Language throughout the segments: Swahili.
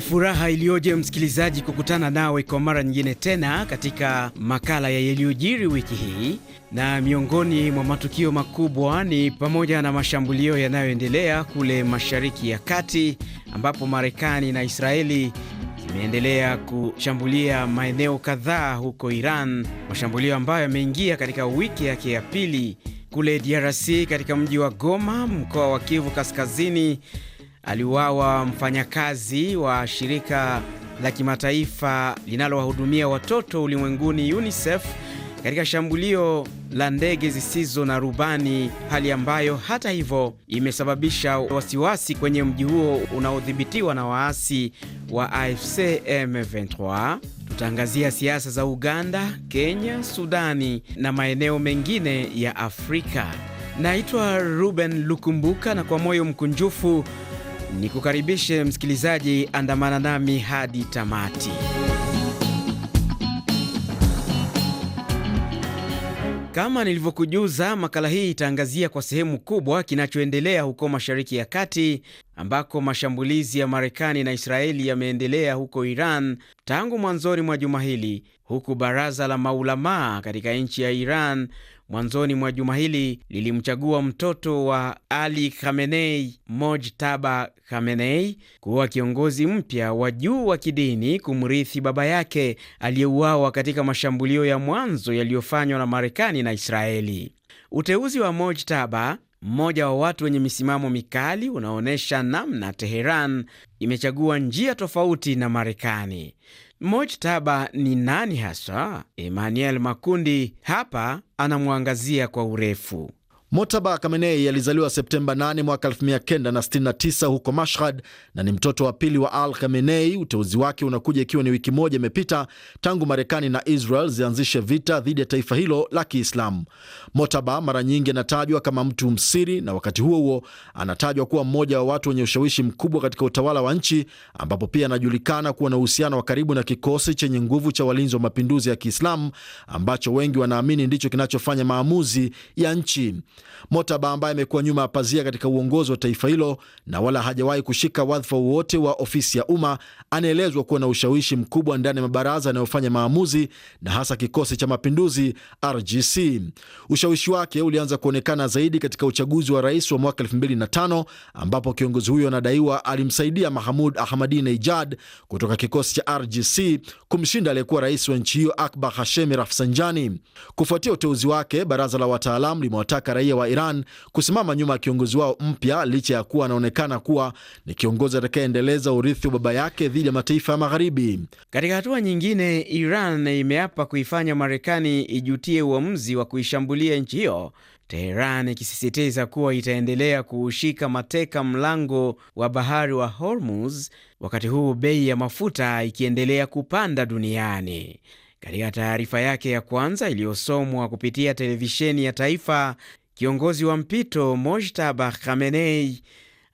Furaha iliyoje msikilizaji kukutana nawe kwa mara nyingine tena katika makala ya yaliyojiri wiki hii, na miongoni mwa matukio makubwa ni pamoja na mashambulio yanayoendelea kule Mashariki ya Kati, ambapo Marekani na Israeli zimeendelea kushambulia maeneo kadhaa huko Iran, mashambulio ambayo yameingia katika wiki yake ya pili. Kule DRC katika mji wa Goma, mkoa wa Kivu Kaskazini, aliuawa mfanyakazi wa shirika la kimataifa linalowahudumia watoto ulimwenguni UNICEF katika shambulio la ndege zisizo na rubani, hali ambayo hata hivyo imesababisha wasiwasi kwenye mji huo unaodhibitiwa na waasi wa AFC M23. Tutaangazia siasa za Uganda, Kenya, Sudani na maeneo mengine ya Afrika. Naitwa Ruben Lukumbuka, na kwa moyo mkunjufu ni kukaribishe msikilizaji, andamana nami hadi tamati. Kama nilivyokujuza, makala hii itaangazia kwa sehemu kubwa kinachoendelea huko Mashariki ya Kati, ambako mashambulizi ya Marekani na Israeli yameendelea huko Iran tangu mwanzoni mwa juma hili, huku baraza la maulamaa katika nchi ya Iran mwanzoni mwa juma hili lilimchagua mtoto wa Ali Khamenei, Mojtaba Khamenei, kuwa kiongozi mpya wa juu wa kidini kumrithi baba yake aliyeuawa katika mashambulio ya mwanzo yaliyofanywa na Marekani na Israeli. Uteuzi wa Mojtaba, mmoja wa watu wenye misimamo mikali, unaonyesha namna Teheran imechagua njia tofauti na Marekani. Mojtaba ni nani hasa? Emmanuel Makundi hapa anamwangazia kwa urefu. Mojtaba Khamenei alizaliwa Septemba 8 mwaka 1969 huko Mashhad na ni mtoto wa pili wa Al Khamenei. Uteuzi wake unakuja ikiwa ni wiki moja imepita tangu Marekani na Israel zianzishe vita dhidi ya taifa hilo la Kiislamu. Mojtaba mara nyingi anatajwa kama mtu msiri, na wakati huo huo anatajwa kuwa mmoja wa watu wenye ushawishi mkubwa katika utawala wa nchi, ambapo pia anajulikana kuwa na uhusiano wa karibu na kikosi chenye nguvu cha walinzi wa mapinduzi ya Kiislamu, ambacho wengi wanaamini ndicho kinachofanya maamuzi ya nchi. Mojtaba ambaye amekuwa nyuma ya pazia katika uongozi wa taifa hilo na wala hajawahi kushika wadhifa wowote wa ofisi ya umma, anaelezwa kuwa na ushawishi mkubwa ndani ya mabaraza yanayofanya maamuzi na hasa kikosi cha mapinduzi RGC. Ushawishi wake ulianza kuonekana zaidi katika uchaguzi wa rais wa mwaka 2005, ambapo kiongozi huyo anadaiwa alimsaidia Mahmoud Ahmadinejad kutoka kikosi cha RGC kumshinda aliyekuwa rais wa nchi hiyo Akbar Hashemi Rafsanjani. Kufuatia uteuzi wake, baraza la wataalamu limewataka raia wa Iran kusimama nyuma ya kiongozi wao mpya, licha ya kuwa anaonekana kuwa ni kiongozi atakayeendeleza urithi wa baba yake dhidi ya mataifa ya Magharibi. Katika hatua nyingine, Iran imeapa kuifanya Marekani ijutie uamuzi wa kuishambulia nchi hiyo, Teheran ikisisitiza kuwa itaendelea kuushika mateka mlango wa bahari wa Hormuz, wakati huu bei ya mafuta ikiendelea kupanda duniani. Katika taarifa yake ya kwanza iliyosomwa kupitia televisheni ya taifa, kiongozi wa mpito Mojtaba Khamenei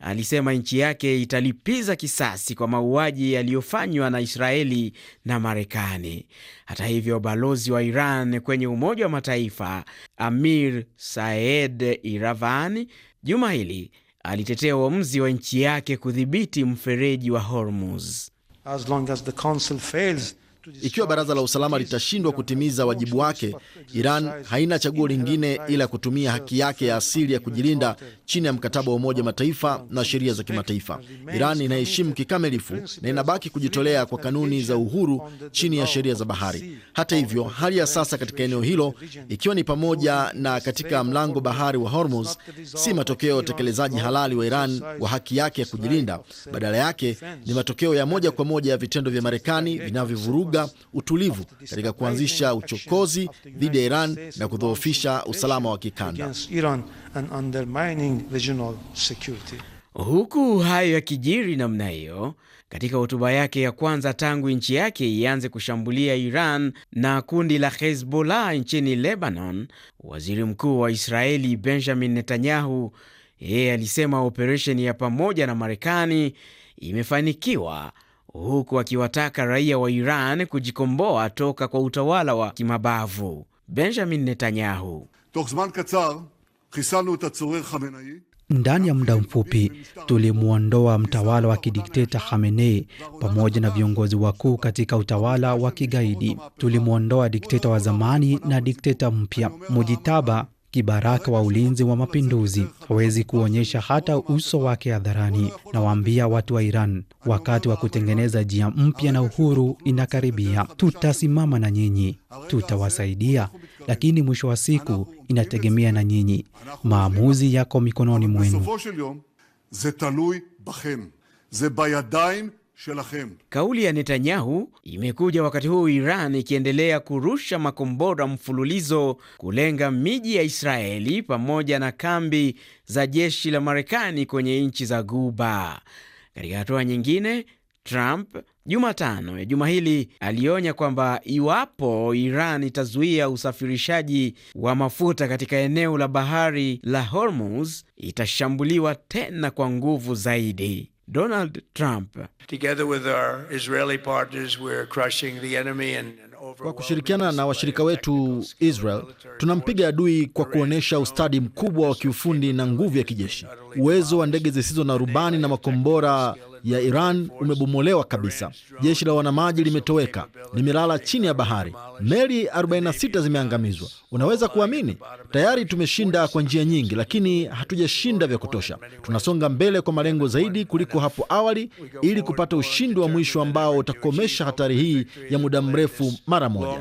alisema nchi yake italipiza kisasi kwa mauaji yaliyofanywa na Israeli na Marekani. Hata hivyo, balozi wa Iran kwenye Umoja wa Mataifa Amir Saed Iravani juma hili alitetea uamuzi wa nchi yake kudhibiti mfereji wa Hormuz. As long as the council fails, ikiwa baraza la usalama litashindwa kutimiza wajibu wake, Iran haina chaguo lingine ila kutumia haki yake ya asili ya kujilinda chini ya mkataba wa Umoja Mataifa na sheria za kimataifa. Iran inaheshimu kikamilifu na inabaki kujitolea kwa kanuni za uhuru chini ya sheria za bahari. Hata hivyo, hali ya sasa katika eneo hilo, ikiwa ni pamoja na katika mlango bahari wa Hormuz, si matokeo ya utekelezaji halali wa Iran wa haki yake ya kujilinda. Badala yake ni matokeo ya moja kwa moja ya vitendo vya Marekani vinavyovuruga utulivu katika kuanzisha uchokozi dhidi ya Iran na kudhoofisha usalama wa kikanda. Huku hayo yakijiri namna hiyo, katika hotuba yake ya kwanza tangu nchi yake ianze kushambulia Iran na kundi la Hezbollah nchini Lebanon, waziri mkuu wa Israeli Benjamin Netanyahu yeye alisema operesheni ya pamoja na Marekani imefanikiwa, huku akiwataka raia wa Iran kujikomboa toka kwa utawala wa kimabavu. Benjamin Netanyahu: Ndani ya muda mfupi tulimuondoa mtawala wa kidikteta Khamenei pamoja na viongozi wakuu katika utawala wa kigaidi. Tulimuondoa dikteta wa zamani na dikteta mpya. Mujitaba, kibaraka wa ulinzi wa mapinduzi, hawezi kuonyesha hata uso wake hadharani. Nawaambia watu wa Iran, wakati wa kutengeneza njia mpya na uhuru inakaribia. Tutasimama na nyinyi, tutawasaidia, lakini mwisho wa siku inategemea na nyinyi. Maamuzi yako mikononi mwenu. Kauli ya Netanyahu imekuja wakati huu Iran ikiendelea kurusha makombora mfululizo kulenga miji ya Israeli pamoja na kambi za jeshi la Marekani kwenye nchi za Ghuba. Katika hatua nyingine, Trump Jumatano ya juma hili alionya kwamba iwapo Iran itazuia usafirishaji wa mafuta katika eneo la bahari la Hormuz, itashambuliwa tena kwa nguvu zaidi. Donald Trump: kwa kushirikiana na washirika wetu Israel, tunampiga adui kwa kuonyesha ustadi mkubwa wa kiufundi na nguvu ya kijeshi. Uwezo wa ndege zisizo na rubani na makombora ya Iran umebomolewa kabisa. Jeshi la wanamaji limetoweka, limelala chini ya bahari. Meli 46 zimeangamizwa. Unaweza kuamini? Tayari tumeshinda kwa njia nyingi, lakini hatujashinda vya kutosha. Tunasonga mbele kwa malengo zaidi kuliko hapo awali ili kupata ushindi wa mwisho ambao utakomesha hatari hii ya muda mrefu mara moja.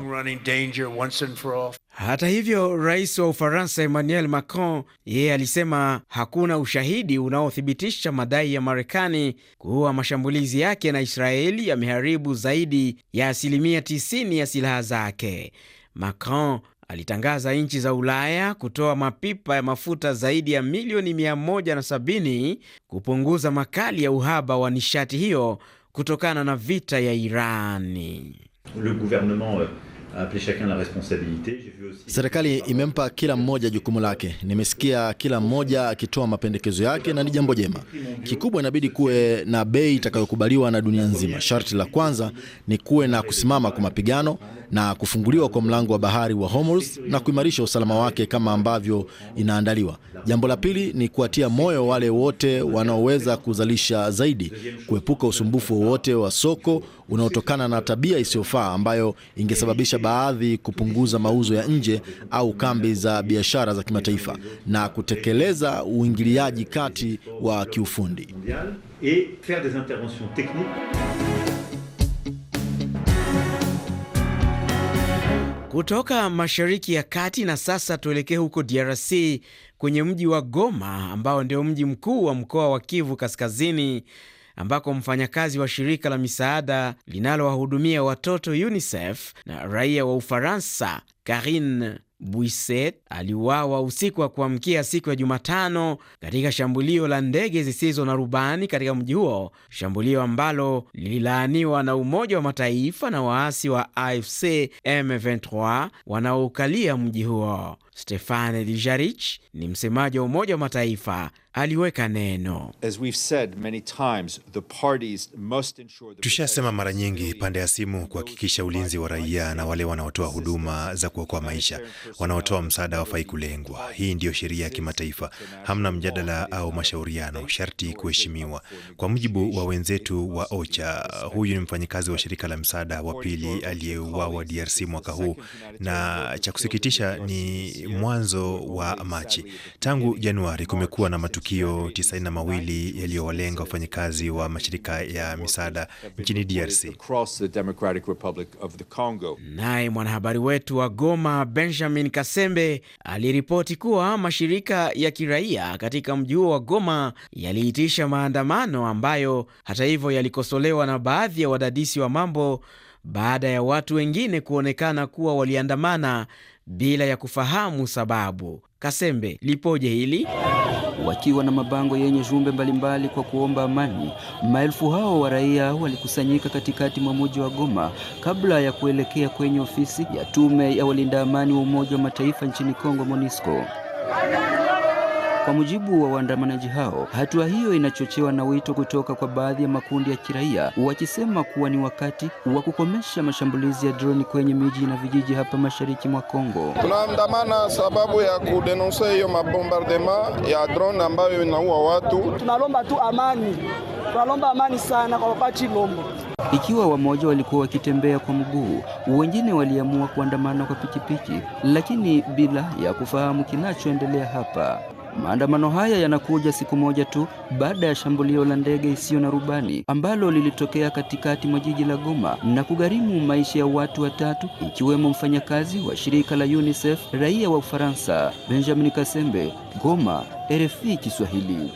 Hata hivyo, rais wa Ufaransa Emmanuel Macron yeye alisema hakuna ushahidi unaothibitisha madai ya Marekani kuwa mashambulizi yake na Israeli yameharibu zaidi ya 90% ya silaha zake. Macron alitangaza nchi za Ulaya kutoa mapipa ya mafuta zaidi ya milioni 170 kupunguza makali ya uhaba wa nishati hiyo kutokana na vita ya Irani. Serikali imempa kila mmoja jukumu lake. Nimesikia kila mmoja akitoa mapendekezo yake na ni jambo jema. Kikubwa inabidi kuwe na bei itakayokubaliwa na dunia nzima. Sharti la kwanza ni kuwe na kusimama kwa mapigano na kufunguliwa kwa mlango wa bahari wa Hormuz na kuimarisha usalama wake kama ambavyo inaandaliwa. Jambo la pili ni kuatia moyo wale wote wanaoweza kuzalisha zaidi, kuepuka usumbufu wowote wa soko unaotokana na tabia isiyofaa ambayo ingesababisha baadhi kupunguza mauzo ya nje au kambi za biashara za kimataifa, na kutekeleza uingiliaji kati wa kiufundi. Kutoka Mashariki ya Kati na sasa tuelekee huko DRC kwenye mji wa Goma ambao ndio mji mkuu wa mkoa wa Kivu Kaskazini, ambako mfanyakazi wa shirika la misaada linalowahudumia watoto UNICEF na raia wa Ufaransa Karine Buisset aliuawa usiku wa kuamkia siku ya Jumatano katika shambulio la ndege zisizo na rubani katika mji huo, shambulio ambalo lililaaniwa na Umoja wa Mataifa na waasi wa AFC M23 wanaoukalia mji huo. Stefane Dujarric ni msemaji wa Umoja wa Mataifa, aliweka neno. Tushasema mara nyingi, pande ya simu kuhakikisha ulinzi wa raia na wale wanaotoa huduma za kuokoa maisha, wanaotoa msaada hawafai kulengwa. Hii ndiyo sheria ya kimataifa, hamna mjadala au mashauriano, sharti kuheshimiwa. Kwa mujibu wa wenzetu wa OCHA, huyu ni mfanyikazi wa shirika la msaada wa pili aliyeuawa DRC mwaka huu, na cha kusikitisha ni mwanzo wa Machi. Tangu Januari kumekuwa na matukio 92 yaliyowalenga wafanyikazi wa mashirika ya misaada nchini DRC. Naye mwanahabari wetu wa Goma Benjamin Kasembe aliripoti kuwa mashirika ya kiraia katika mji huo wa Goma yaliitisha maandamano ambayo hata hivyo yalikosolewa na baadhi ya wadadisi wa mambo baada ya watu wengine kuonekana kuwa waliandamana bila ya kufahamu sababu. Kasembe, lipoje hili? Wakiwa na mabango yenye jumbe mbalimbali kwa kuomba amani, maelfu hao wa raia walikusanyika katikati mwa mji wa Goma kabla ya kuelekea kwenye ofisi ya tume ya walinda amani wa Umoja wa Mataifa nchini Kongo, MONUSCO. Kwa mujibu wa waandamanaji hao, hatua hiyo inachochewa na wito kutoka kwa baadhi ya makundi ya kiraia wakisema kuwa ni wakati wa kukomesha mashambulizi ya droni kwenye miji na vijiji hapa mashariki mwa Kongo. Tunaandamana sababu ya kudenonsa hiyo mabombardement ya drone ambayo inaua watu. Tunalomba tu amani. Tunalomba amani sana kwa wakati Lombo. Ikiwa wamoja walikuwa wakitembea kwa mguu, wengine waliamua kuandamana kwa pikipiki, lakini bila ya kufahamu kinachoendelea hapa. Maandamano haya yanakuja siku moja tu baada ya shambulio la ndege isiyo na rubani ambalo lilitokea katikati mwa jiji la Goma na kugharimu maisha ya watu watatu, ikiwemo mfanyakazi wa shirika la UNICEF, raia wa Ufaransa. Benjamin Kasembe, Goma, RFI Kiswahili.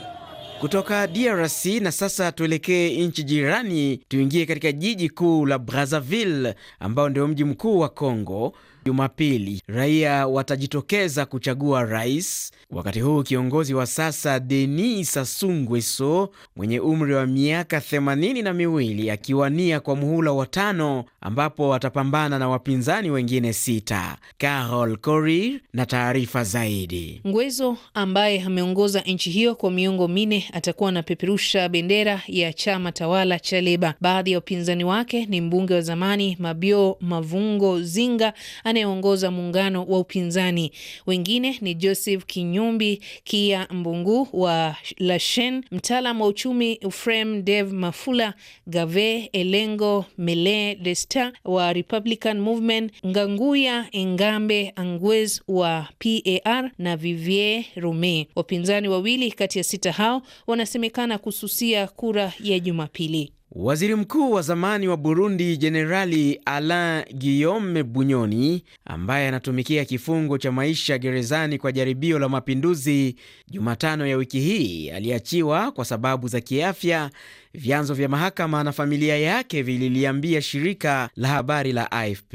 Kutoka DRC na sasa tuelekee nchi jirani, tuingie katika jiji kuu la Brazzaville ambao ndio mji mkuu wa Kongo. Jumapili raia watajitokeza kuchagua rais, wakati huu kiongozi wa sasa Denis Sassou Nguesso mwenye umri wa miaka 82 akiwania kwa muhula wa 5, ambapo atapambana na wapinzani wengine 6. Carol Korir na taarifa zaidi. Nguesso ambaye ameongoza nchi hiyo kwa miongo 4 atakuwa anapeperusha bendera ya chama tawala cha Leba. Baadhi ya wapinzani wake ni mbunge wa zamani Mabio Mavungo Zinga anayeongoza muungano wa upinzani. Wengine ni Joseph Kinyumbi Kia Mbungu wa Lashen, mtaalamu wa uchumi Ephraim Dev Mafula, Gave Elengo Mele Desta wa Republican Movement, Nganguya Engambe Angwez wa PAR na Vivier Rome. Wapinzani wawili kati ya 6 hao wanasemekana kususia kura ya Jumapili. Waziri mkuu wa zamani wa Burundi Jenerali Alain Guillaume Bunyoni, ambaye anatumikia kifungo cha maisha gerezani kwa jaribio la mapinduzi, Jumatano ya wiki hii aliachiwa kwa sababu za kiafya, vyanzo vya mahakama na familia yake vililiambia shirika la habari la AFP.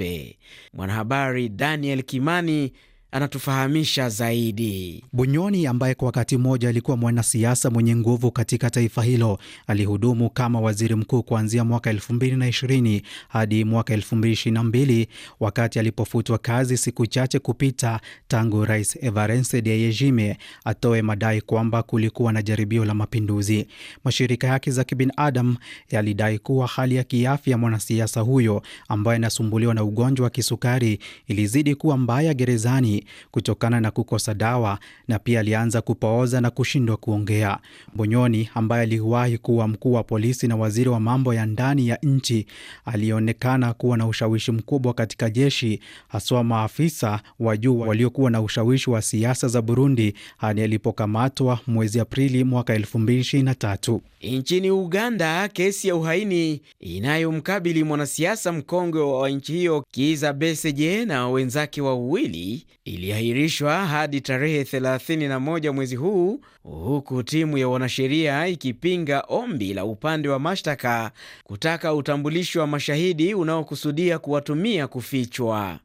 Mwanahabari Daniel Kimani anatufahamisha zaidi. Bunyoni ambaye kwa wakati mmoja alikuwa mwanasiasa mwenye nguvu katika taifa hilo, alihudumu kama waziri mkuu kuanzia mwaka 2020 hadi mwaka 2022, wakati alipofutwa kazi siku chache kupita tangu Rais Evariste Ndayishimiye atoe madai kwamba kulikuwa na jaribio la mapinduzi. Mashirika yake za kibinadamu yalidai kuwa hali ya kiafya mwanasiasa huyo ambaye anasumbuliwa na ugonjwa wa kisukari ilizidi kuwa mbaya gerezani kutokana na kukosa dawa, na pia alianza kupooza na kushindwa kuongea. Bunyoni ambaye aliwahi kuwa mkuu wa polisi na waziri wa mambo ya ndani ya nchi alionekana kuwa na ushawishi mkubwa katika jeshi, haswa maafisa wa juu waliokuwa na ushawishi wa siasa za Burundi hadi alipokamatwa mwezi Aprili mwaka 2023. Nchini Uganda, kesi ya uhaini inayomkabili mwanasiasa mkongwe wa nchi hiyo Kizza Besigye na wenzake wawili iliahirishwa hadi tarehe 31 mwezi huu, huku timu ya wanasheria ikipinga ombi la upande wa mashtaka kutaka utambulisho wa mashahidi unaokusudia kuwatumia kufichwa.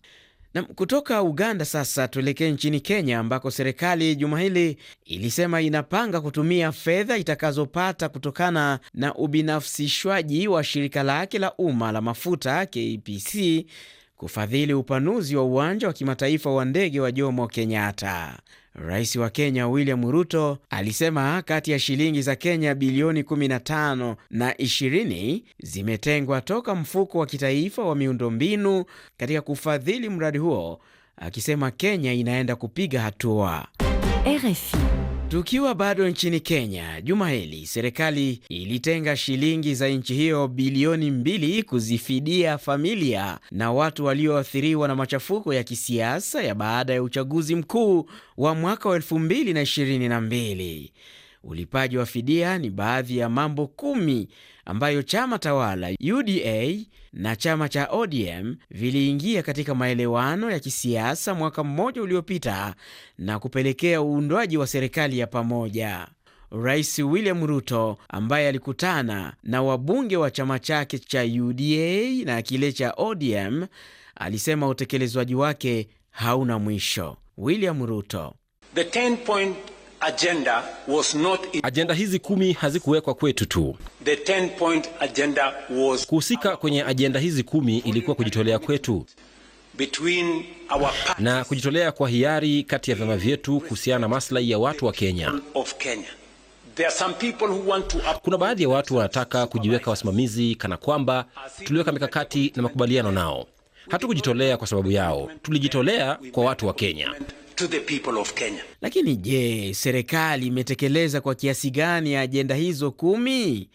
Na kutoka Uganda sasa tuelekee nchini Kenya, ambako serikali juma hili ilisema inapanga kutumia fedha itakazopata kutokana na ubinafsishwaji wa shirika lake la umma la mafuta KPC kufadhili upanuzi wa uwanja wa kimataifa wa ndege wa Jomo Kenyatta. Rais wa Kenya William Ruto alisema kati ya shilingi za Kenya bilioni 15 na 20 zimetengwa toka mfuko wa kitaifa wa miundombinu katika kufadhili mradi huo, akisema Kenya inaenda kupiga hatua. RFI. Tukiwa bado nchini Kenya, juma hili serikali ilitenga shilingi za nchi hiyo bilioni 2 kuzifidia familia na watu walioathiriwa na machafuko ya kisiasa ya baada ya uchaguzi mkuu wa mwaka wa 2022. Ulipaji wa fidia ni baadhi ya mambo 10 ambayo chama tawala UDA na chama cha ODM viliingia katika maelewano ya kisiasa mwaka mmoja uliopita na kupelekea uundwaji wa serikali ya pamoja. Rais William Ruto ambaye alikutana na wabunge wa chama chake cha UDA na kile cha ODM alisema utekelezwaji wake hauna mwisho. William Ruto: The 10-point agenda was not Ajenda hizi 10 hazikuwekwa kwetu tu. The 10-point agenda was Kuhusika kwenye ajenda hizi 10 ilikuwa kujitolea kwetu. between our na kujitolea kwa hiari kati ya vyama vyetu kuhusiana na maslahi ya watu wa Kenya. There are some people who want to... Kuna baadhi ya watu wanataka kujiweka wasimamizi kana kwamba tuliweka mikakati na makubaliano nao. Hatukujitolea kwa sababu yao, tulijitolea kwa watu wa Kenya. To the people of Kenya. Lakini je, serikali imetekeleza kwa kiasi gani ya ajenda hizo 10?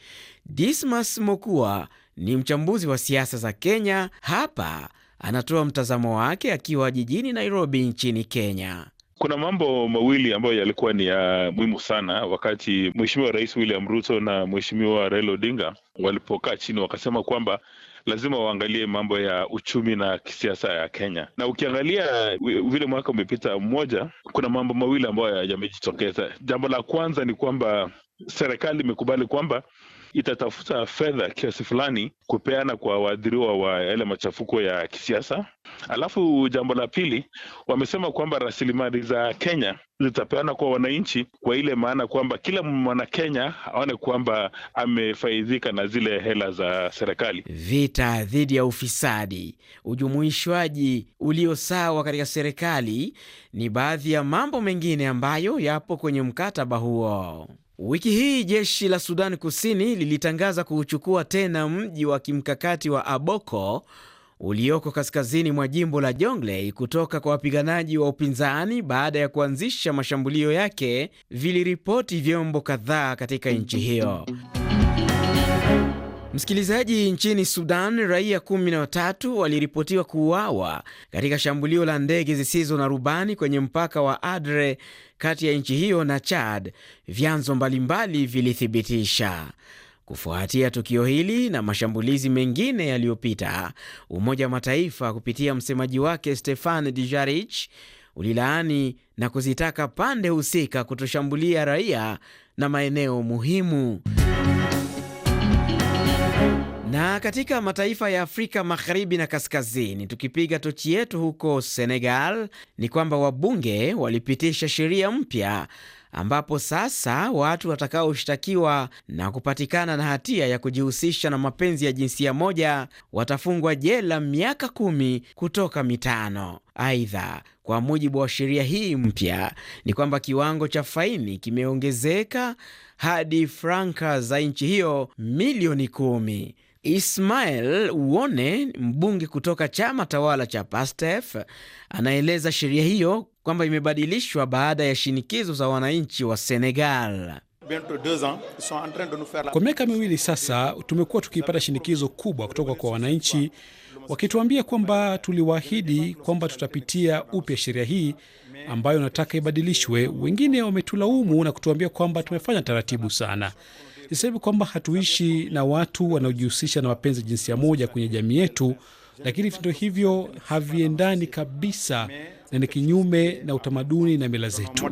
Dismas Mokua ni mchambuzi wa siasa za Kenya. Hapa anatoa mtazamo wake akiwa jijini Nairobi nchini Kenya. Kuna mambo mawili ambayo yalikuwa ni ya muhimu sana wakati Mheshimiwa Rais William Ruto na Mheshimiwa Raila Odinga walipokaa chini wakasema kwamba lazima waangalie mambo ya uchumi na kisiasa ya Kenya. Na ukiangalia vile mwaka umepita mmoja, kuna mambo mawili ambayo yamejitokeza. Jambo la kwanza ni kwamba serikali imekubali kwamba itatafuta fedha kiasi fulani kupeana kwa waathiriwa wa yale machafuko ya kisiasa. Alafu jambo la pili, wamesema kwamba rasilimali za Kenya zitapeana kwa wananchi, kwa ile maana kwamba kila mwana Kenya aone kwamba amefaidhika na zile hela za serikali. Vita dhidi ya ufisadi, ujumuishwaji ulio sawa katika serikali ni baadhi ya mambo mengine ambayo yapo kwenye mkataba huo. Wiki hii jeshi la Sudan Kusini lilitangaza kuuchukua tena mji wa kimkakati wa Aboko ulioko kaskazini mwa jimbo la Jonglei kutoka kwa wapiganaji wa upinzani baada ya kuanzisha mashambulio yake, viliripoti vyombo kadhaa katika nchi hiyo. Msikilizaji, nchini Sudan raia 13 waliripotiwa kuuawa katika shambulio la ndege zisizo na rubani kwenye mpaka wa Adre kati ya nchi hiyo na Chad, vyanzo mbalimbali vilithibitisha. Kufuatia tukio hili na mashambulizi mengine yaliyopita, Umoja wa Mataifa kupitia msemaji wake Stefan Dujarric ulilaani na kuzitaka pande husika kutoshambulia raia na maeneo muhimu. Na katika mataifa ya Afrika Magharibi na Kaskazini, tukipiga tochi yetu huko Senegal, ni kwamba wabunge walipitisha sheria mpya ambapo sasa watu watakaoshtakiwa na kupatikana na hatia ya kujihusisha na mapenzi ya jinsia moja watafungwa jela miaka 10 kutoka 5. Aidha, kwa mujibu wa sheria hii mpya ni kwamba kiwango cha faini kimeongezeka hadi franka za nchi hiyo milioni 10. Ismael Uone, mbunge kutoka chama tawala cha PASTEF, anaeleza sheria hiyo kwamba imebadilishwa baada ya shinikizo za wananchi wa Senegal. Kwa miaka 2 sasa tumekuwa tukipata shinikizo kubwa kutoka kwa wananchi wakituambia kwamba tuliwaahidi kwamba tutapitia upya sheria hii ambayo nataka ibadilishwe. Wengine wametulaumu na kutuambia kwamba tumefanya taratibu sana. Nisema kwamba hatuishi na watu wanaojihusisha na mapenzi ya jinsia moja kwenye jamii yetu, lakini vitendo hivyo haviendani kabisa na ni kinyume na utamaduni na mila zetu.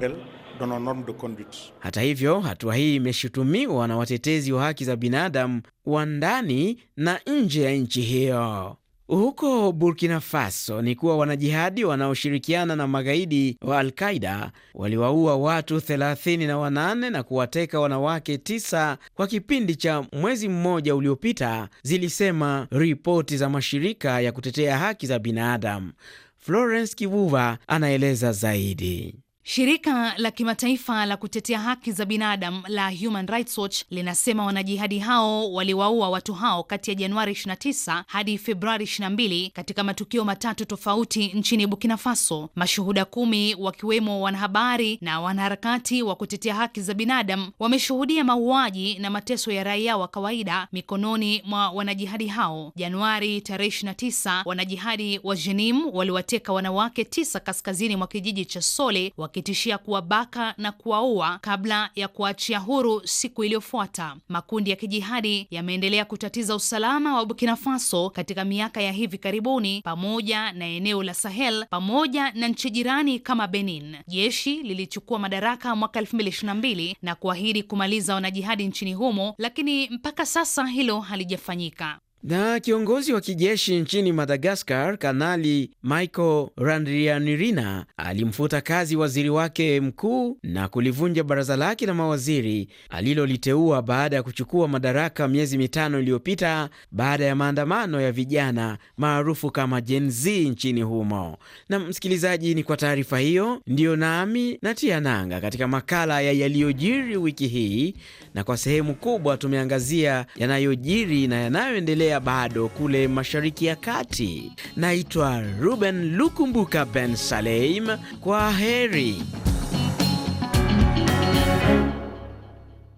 Hata hivyo, hatua hii imeshutumiwa na watetezi wa haki za binadamu wa ndani na nje ya nchi hiyo. Huko Burkina Faso ni kuwa wanajihadi wanaoshirikiana na magaidi wa Al-Qaeda waliwaua watu 38 na kuwateka wanawake 9 kwa kipindi cha mwezi mmoja uliopita, zilisema ripoti za mashirika ya kutetea haki za binadamu. Florence Kivuva anaeleza zaidi. Shirika la kimataifa la kutetea haki za binadamu la Human Rights Watch linasema wanajihadi hao waliwaua watu hao kati ya Januari 29 hadi Februari 22 katika matukio 3 tofauti nchini Burkina Faso. Mashuhuda 10 wakiwemo wanahabari na wanaharakati wa kutetea haki za binadamu wameshuhudia mauaji na mateso ya raia wa kawaida mikononi mwa wanajihadi hao. Januari tarehe 29, wanajihadi wa Jenim waliwateka wanawake 9 kaskazini mwa kijiji cha Sole wakitishia kuwabaka na kuwaua kabla ya kuachia huru siku iliyofuata. Makundi ya kijihadi yameendelea kutatiza usalama wa Burkina Faso katika miaka ya hivi karibuni, pamoja na eneo la Sahel pamoja na nchi jirani kama Benin. Jeshi lilichukua madaraka mwaka 2022 na kuahidi kumaliza wanajihadi nchini humo, lakini mpaka sasa hilo halijafanyika. Na kiongozi wa kijeshi nchini Madagascar, Kanali Michael Randrianirina alimfuta kazi waziri wake mkuu na kulivunja baraza lake la mawaziri aliloliteua baada ya kuchukua madaraka miezi mitano iliyopita baada ya maandamano ya vijana maarufu kama Gen Z nchini humo. Na msikilizaji, ni kwa taarifa hiyo ndiyo nami natia nanga katika makala ya yaliyojiri wiki hii, na kwa sehemu kubwa tumeangazia yanayojiri na yanayoendelea bado kule Mashariki ya Kati. Naitwa Ruben Lukumbuka Ben Saleim. Kwa heri.